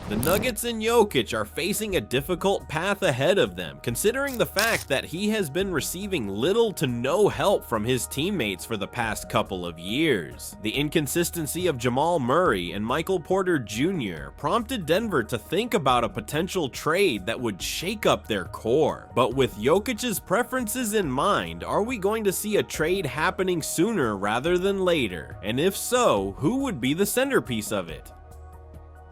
The Nuggets and Jokic are facing a difficult path ahead of them, considering the fact that he has been receiving little to no help from his teammates for the past couple of years. The inconsistency of Jamal Murray and Michael Porter Jr. prompted Denver to think about a potential trade that would shake up their core. But with Jokic's preferences in mind, are we going to see a trade happening sooner rather than later? And if so, who would be the centerpiece of it?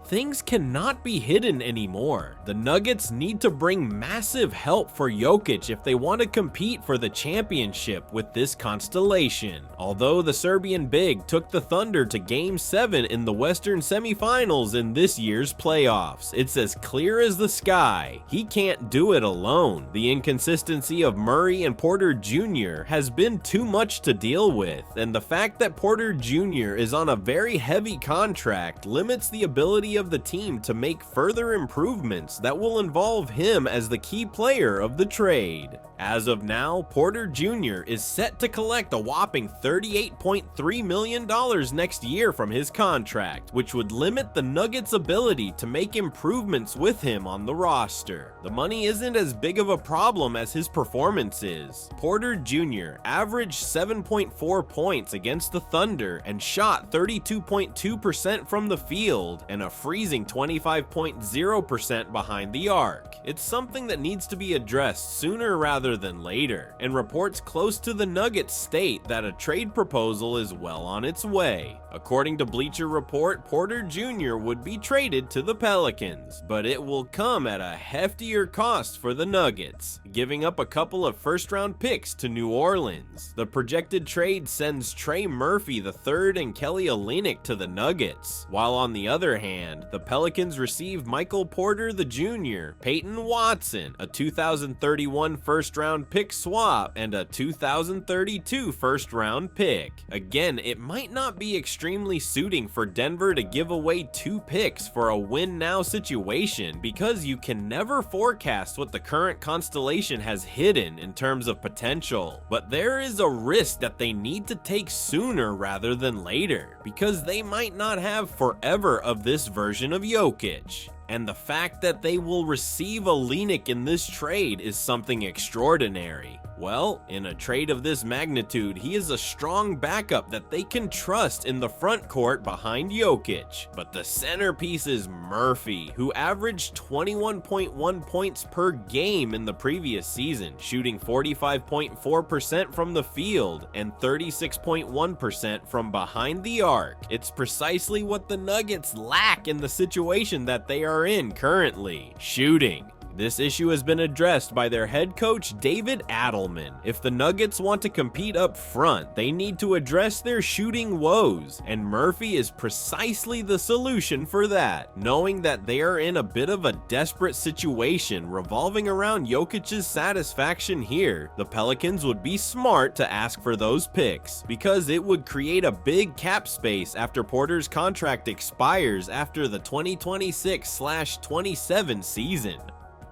Things cannot be hidden anymore. The Nuggets need to bring massive help for Jokic if they want to compete for the championship with this constellation. Although the Serbian big took the Thunder to Game 7 in the Western semifinals in this year's playoffs, it's as clear as the sky. He can't do it alone. The inconsistency of Murray and Porter Jr. has been too much to deal with, and the fact that Porter Jr. is on a very heavy contract limits the ability of the team to make further improvements that will involve him as the key player of the trade. As of now, Porter Jr. is set to collect a whopping $38.3 million next year from his contract, which would limit the Nuggets' ability to make improvements with him on the roster. The money isn't as big of a problem as his performance is. Porter Jr. averaged 7.4 points against the Thunder and shot 32.2% from the field and a freezing 25.0% behind the arc. It's something that needs to be addressed sooner rather than later, and reports close to the Nuggets state that a trade proposal is well on its way. According to Bleacher Report, Porter Jr. would be traded to the Pelicans, but it will come at a heftier cost for the Nuggets, giving up a couple of first-round picks to New Orleans. The projected trade sends Trey Murphy III and Kelly Olynyk to the Nuggets, while on the other hand, the Pelicans receive Michael Porter Jr., Peyton Watson, a 2031 first-round pick swap, and a 2032 first-round pick. Again, it might not be extremely suiting for Denver to give away 2 picks for a win-now situation, because you can never forecast what the current constellation has hidden in terms of potential. But there is a risk that they need to take sooner rather than later, because they might not have forever of this version of Jokic. And the fact that they will receive Olynyk in this trade is something extraordinary. Well, in a trade of this magnitude, he is a strong backup that they can trust in the front court behind Jokic. But the centerpiece is Murphy, who averaged 21.1 points per game in the previous season, shooting 45.4% from the field and 36.1% from behind the arc. It's precisely what the Nuggets lack in the situation that they are in currently: shooting. This issue has been addressed by their head coach, David Adelman. If the Nuggets want to compete up front, they need to address their shooting woes, and Murphy is precisely the solution for that. Knowing that they are in a bit of a desperate situation revolving around Jokic's satisfaction here, the Pelicans would be smart to ask for those picks, because it would create a big cap space after Porter's contract expires after the 2026/27 season.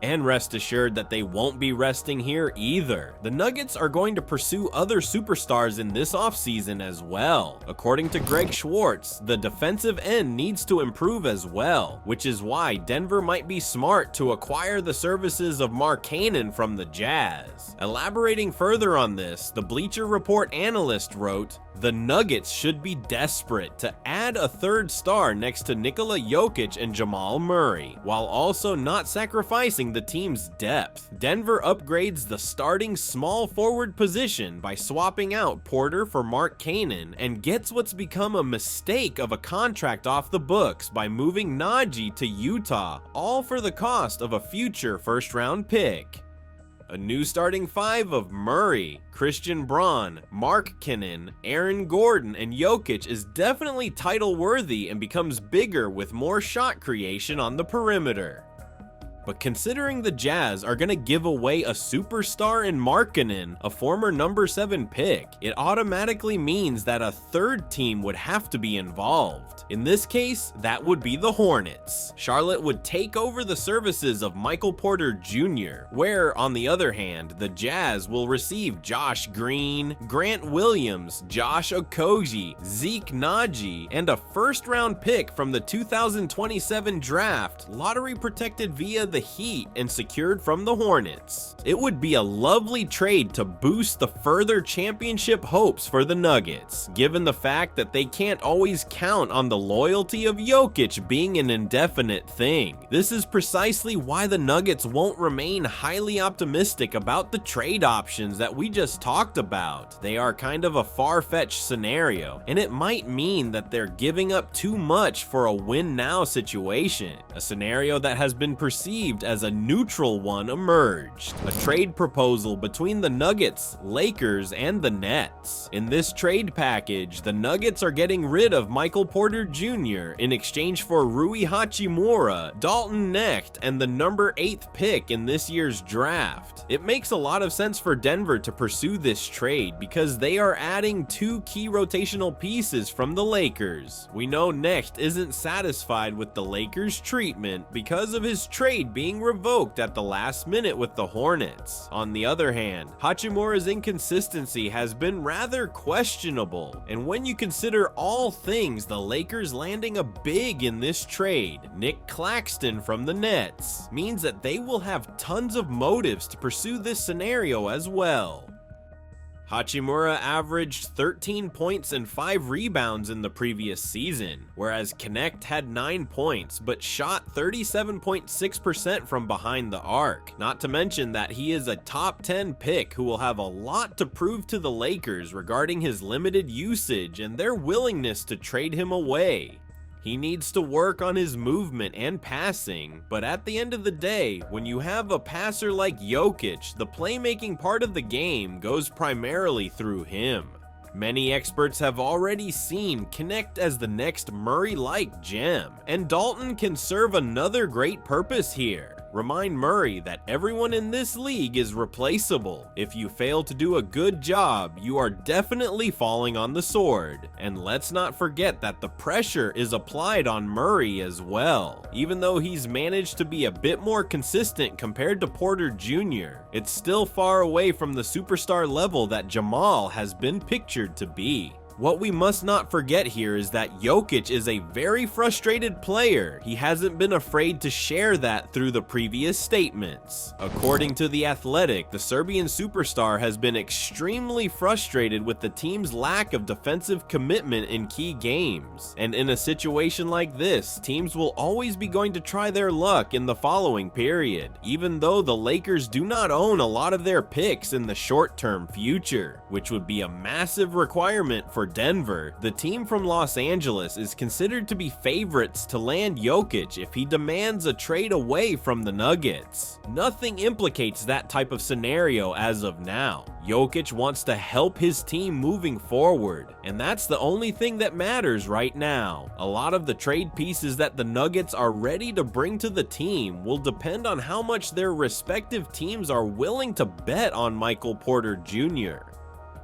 And rest assured that they won't be resting here either. The Nuggets are going to pursue other superstars in this offseason as well. According to Greg Schwartz, the defensive end needs to improve as well, which is why Denver might be smart to acquire the services of Markkanen from the Jazz. Elaborating further on this, the Bleacher Report analyst wrote, "The Nuggets should be desperate to add a third star next to Nikola Jokic and Jamal Murray, while also not sacrificing the team's depth. Denver upgrades the starting small forward position by swapping out Porter for Markkanen, and gets what's become a mistake of a contract off the books by moving Najee to Utah, all for the cost of a future first-round pick." A new starting 5 of Murray, Christian Braun, Markkanen, Aaron Gordon, and Jokic is definitely title-worthy and becomes bigger with more shot creation on the perimeter. But considering the Jazz are gonna give away a superstar in Markkanen, a former number 7 pick, it automatically means that a third team would have to be involved. In this case, that would be the Hornets. Charlotte would take over the services of Michael Porter Jr., where, on the other hand, the Jazz will receive Josh Green, Grant Williams, Josh Okogie, Zeke Naji, and a first-round pick from the 2027 draft, lottery protected via the Heat and secured from the Hornets. It would be a lovely trade to boost the further championship hopes for the Nuggets, given the fact that they can't always count on the loyalty of Jokic being an indefinite thing. This is precisely why the Nuggets won't remain highly optimistic about the trade options that we just talked about. They are kind of a far-fetched scenario, and it might mean that they're giving up too much for a win-now situation, a scenario that has been perceived as a neutral one emerged. A trade proposal between the Nuggets, Lakers, and the Nets. In this trade package, the Nuggets are getting rid of Michael Porter Jr. in exchange for Rui Hachimura, Dalton Knecht, and the number 8th pick in this year's draft. It makes a lot of sense for Denver to pursue this trade because they are adding 2 key rotational pieces from the Lakers. We know Knecht isn't satisfied with the Lakers' treatment because of his trade being revoked at the last minute with the Hornets. On the other hand, Hachimura's inconsistency has been rather questionable, and when you consider all things, the Lakers landing a big in this trade, Nick Claxton from the Nets, means that they will have tons of motives to pursue this scenario as well. Hachimura averaged 13 points and 5 rebounds in the previous season, whereas Knecht had 9 points but shot 37.6% from behind the arc. Not to mention that he is a top 10 pick who will have a lot to prove to the Lakers regarding his limited usage and their willingness to trade him away. He needs to work on his movement and passing, but at the end of the day, when you have a passer like Jokic, the playmaking part of the game goes primarily through him. Many experts have already seen Knecht as the next Murray-like gem, and Dalton can serve another great purpose here. Remind Murray that everyone in this league is replaceable. If you fail to do a good job, you are definitely falling on the sword. And let's not forget that the pressure is applied on Murray as well. Even though he's managed to be a bit more consistent compared to Porter Jr., it's still far away from the superstar level that Jamal has been pictured to be. What we must not forget here is that Jokic is a very frustrated player. He hasn't been afraid to share that through the previous statements. According to The Athletic, the Serbian superstar has been extremely frustrated with the team's lack of defensive commitment in key games. And in a situation like this, teams will always be going to try their luck in the following period, even though the Lakers do not own a lot of their picks in the short-term future, which would be a massive requirement for Denver. The team from Los Angeles is considered to be favorites to land Jokic if he demands a trade away from the Nuggets. Nothing implicates that type of scenario as of now. Jokic wants to help his team moving forward, and that's the only thing that matters right now. A lot of the trade pieces that the Nuggets are ready to bring to the team will depend on how much their respective teams are willing to bet on Michael Porter Jr.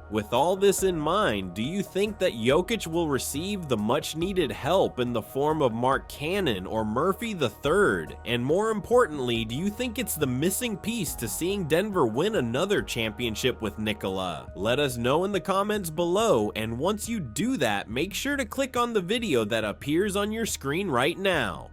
With all this in mind, do you think that Jokic will receive the much-needed help in the form of Markkanen or Murphy III? And more importantly, do you think it's the missing piece to seeing Denver win another championship with Nikola? Let us know in the comments below, and once you do that, make sure to click on the video that appears on your screen right now.